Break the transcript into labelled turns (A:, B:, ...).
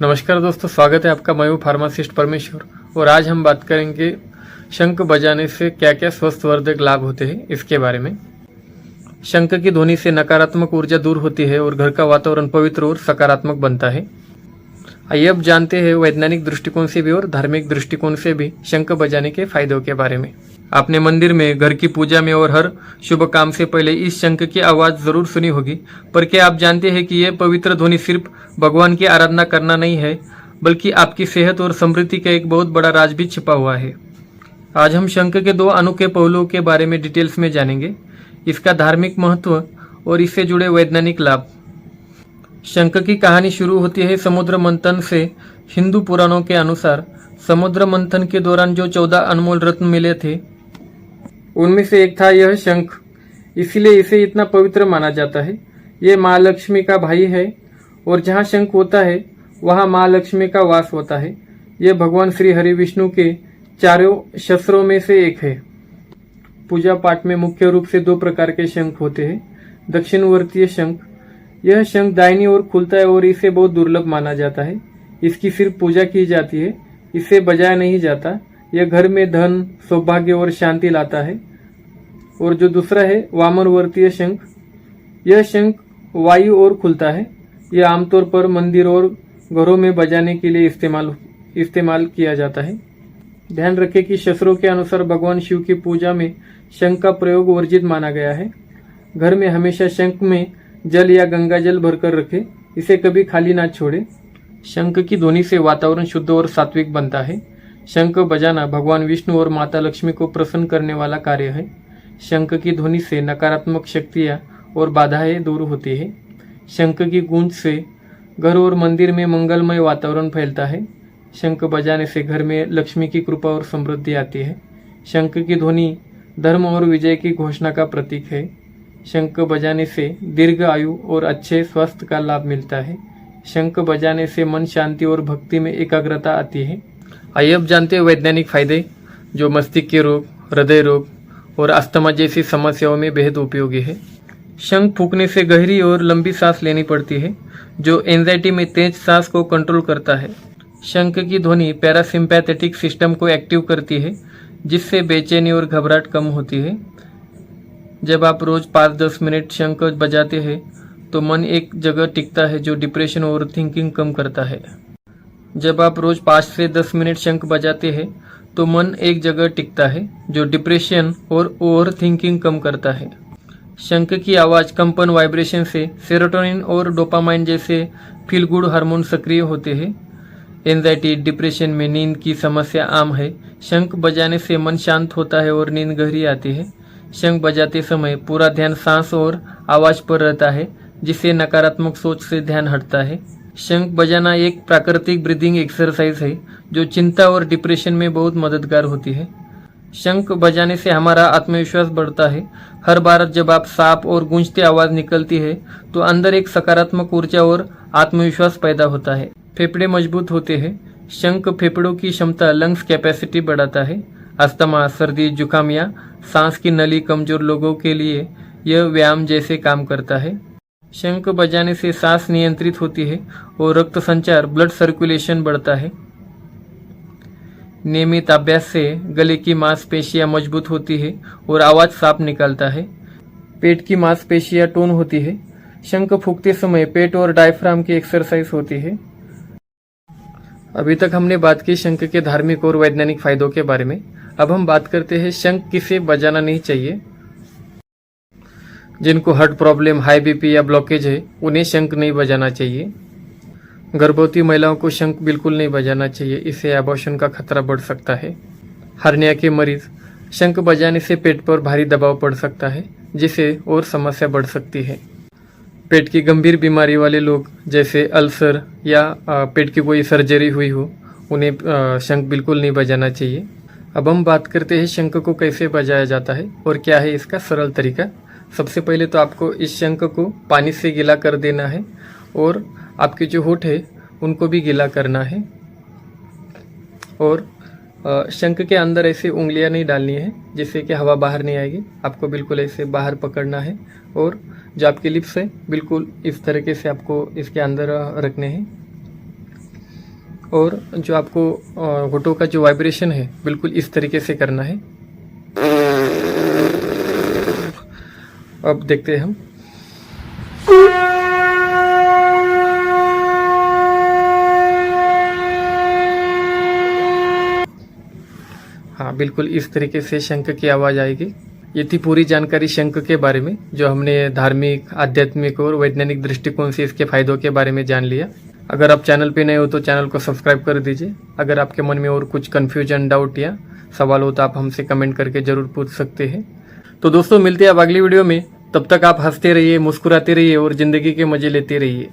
A: नमस्कार दोस्तों, स्वागत है आपका। मैं हूं फार्मासिस्ट परमेश्वर और आज हम बात करेंगे शंख बजाने से क्या क्या स्वास्थ्यवर्धक लाभ होते हैं इसके बारे में। शंख की ध्वनि से नकारात्मक ऊर्जा दूर होती है और घर का वातावरण पवित्र और सकारात्मक बनता है। आइए अब जानते हैं वैज्ञानिक दृष्टिकोण से भी और धार्मिक दृष्टिकोण से भी शंख बजाने के फायदों के बारे में। आपने मंदिर में, घर की पूजा में और हर शुभ काम से पहले इस शंख की आवाज जरूर सुनी होगी। पर क्या आप जानते हैं कि यह पवित्र ध्वनि सिर्फ भगवान की आराधना करना नहीं है, बल्कि आपकी सेहत और समृद्धि का एक बहुत बड़ा राज भी छिपा हुआ है। आज हम शंख के दो अनोखे पहलुओं के बारे में डिटेल्स में जानेंगे, इसका धार्मिक महत्व और इससे जुड़े वैज्ञानिक लाभ। शंख की कहानी शुरू होती है समुद्र मंथन से। हिंदू पुराणों के अनुसार समुद्र मंथन के दौरान जो 14 अनमोल रत्न मिले थे, उनमें से एक था यह शंख। इसीलिए इसे इतना पवित्र माना जाता है। ये माँ लक्ष्मी का भाई है और जहाँ शंख होता है वहाँ माँ लक्ष्मी का वास होता है। यह भगवान श्री हरि विष्णु के चारों शस्त्रों में से एक है। पूजा पाठ में मुख्य रूप से दो प्रकार के शंख होते हैं। दक्षिणवर्तीय शंख, यह शंख दाहिनी ओर खुलता है और इसे बहुत दुर्लभ माना जाता है। इसकी सिर्फ पूजा की जाती है, इसे बजाया नहीं जाता। यह घर में धन, सौभाग्य और शांति लाता है। और जो दूसरा है वामनवर्तीय शंख, यह शंख वायु ओर खुलता है। यह आमतौर पर मंदिर और घरों में बजाने के लिए इस्तेमाल किया जाता है। ध्यान रखें कि शास्त्रों के अनुसार भगवान शिव की पूजा में शंख का प्रयोग वर्जित माना गया है। घर में हमेशा शंख में जल या गंगा जल भरकर रखें, इसे कभी खाली ना छोड़े। शंख की ध्वनि से वातावरण शुद्ध और सात्विक बनता है। शंख बजाना भगवान विष्णु और माता लक्ष्मी को प्रसन्न करने वाला कार्य है। शंख की ध्वनि से नकारात्मक शक्तियाँ और बाधाएं दूर होती है। शंख की गूंज से घर और मंदिर में मंगलमय वातावरण फैलता है। शंख बजाने से घर में लक्ष्मी की कृपा और समृद्धि आती है। शंख की ध्वनि धर्म और विजय की घोषणा का प्रतीक है। शंख बजाने से दीर्घ आयु और अच्छे स्वास्थ्य का लाभ मिलता है। शंख बजाने से मन शांति और भक्ति में एकाग्रता आती है। आइए अब जानते हैं वैज्ञानिक फायदे जो मस्तिष्क के रोग, हृदय रोग और अस्थमा जैसी समस्याओं में बेहद उपयोगी है। शंख फूंकने से गहरी और लंबी सांस लेनी पड़ती है, जो एंजाइटी में तेज सांस को कंट्रोल करता है। शंख की ध्वनि पैरासिम्पैथेटिक सिस्टम को एक्टिव करती है, जिससे बेचैनी और घबराहट कम होती है। जब आप रोज 5-10 मिनट शंख बजाते हैं तो मन एक जगह टिकता है, जो डिप्रेशन और थिंकिंग कम करता है। जब आप रोज 5 से 10 मिनट शंख बजाते हैं तो मन एक जगह टिकता है, जो डिप्रेशन और ओवर थिंकिंग कम करता है। शंख की आवाज़ कंपन वाइब्रेशन से सेरोटोनिन और डोपामाइन जैसे फील गुड हार्मोन सक्रिय होते हैं। एंजाइटी, डिप्रेशन में नींद की समस्या आम है। शंख बजाने से मन शांत होता है और नींद गहरी आती है। शंख बजाते समय पूरा ध्यान सांस और आवाज़ पर रहता है, जिससे नकारात्मक सोच से ध्यान हटता है। शंख बजाना एक प्राकृतिक ब्रीदिंग एक्सरसाइज है, जो चिंता और डिप्रेशन में बहुत मददगार होती है। शंख बजाने से हमारा आत्मविश्वास बढ़ता है। हर बार जब आप साफ और गूंजती आवाज़ निकलती है तो अंदर एक सकारात्मक ऊर्जा और आत्मविश्वास पैदा होता है। फेफड़े मजबूत होते हैं। शंख फेफड़ों की क्षमता, लंग्स कैपेसिटी बढ़ाता है। अस्थमा, सर्दी, जुकाम या सांस की नली कमजोर लोगों के लिए यह व्यायाम जैसे काम करता है। शंख बजाने से सांस नियंत्रित होती है और रक्त संचार, ब्लड सर्कुलेशन बढ़ता है। नियमित अभ्यास से गले की मांसपेशियां मजबूत होती है और आवाज साफ निकलता है। पेट की मांसपेशियां टोन होती है। शंख फूंकते समय पेट और डायफ्राम की एक्सरसाइज होती है। अभी तक हमने बात की शंख के धार्मिक और वैज्ञानिक फायदों के बारे में। अब हम बात करते हैं शंख किसे बजाना नहीं चाहिए। जिनको हार्ट प्रॉब्लम, हाई बीपी या ब्लॉकेज है, उन्हें शंख नहीं बजाना चाहिए। गर्भवती महिलाओं को शंख बिल्कुल नहीं बजाना चाहिए, इससे अबॉर्शन का खतरा बढ़ सकता है। हार्निया के मरीज, शंख बजाने से पेट पर भारी दबाव पड़ सकता है, जिससे और समस्या बढ़ सकती है। पेट की गंभीर बीमारी वाले लोग, जैसे अल्सर या पेट की कोई सर्जरी हुई हो, उन्हें शंख बिल्कुल नहीं बजाना चाहिए। अब हम बात करते हैं शंख को कैसे बजाया जाता है और क्या है इसका सरल तरीका। सबसे पहले तो आपको इस शंख को पानी से गीला कर देना है और आपके जो होंठ है उनको भी गीला करना है। और शंख के अंदर ऐसे उंगलियां नहीं डालनी है, जिससे कि हवा बाहर नहीं आएगी। आपको बिल्कुल ऐसे बाहर पकड़ना है और जो आपके लिप्स है बिल्कुल इस तरीके से आपको इसके अंदर रखने हैं। और जो आपको होठों का जो वाइब्रेशन है बिल्कुल इस तरीके से करना है। अब देखते हैं हम। हाँ, बिल्कुल इस तरीके से शंख की आवाज़ आएगी। ये थी पूरी जानकारी शंख के बारे में, जो हमने धार्मिक, आध्यात्मिक और वैज्ञानिक दृष्टिकोण से इसके फायदों के बारे में जान लिया। अगर आप चैनल पे नए हो तो चैनल को सब्सक्राइब कर दीजिए। अगर आपके मन में और कुछ कन्फ्यूजन, डाउट या सवाल हो तो आप हमसे कमेंट करके ज़रूर पूछ सकते हैं। तो दोस्तों, मिलते हैं अब अगली वीडियो में। तब तक आप हंसते रहिए, मुस्कुराते रहिए और ज़िंदगी के मज़े लेते रहिए।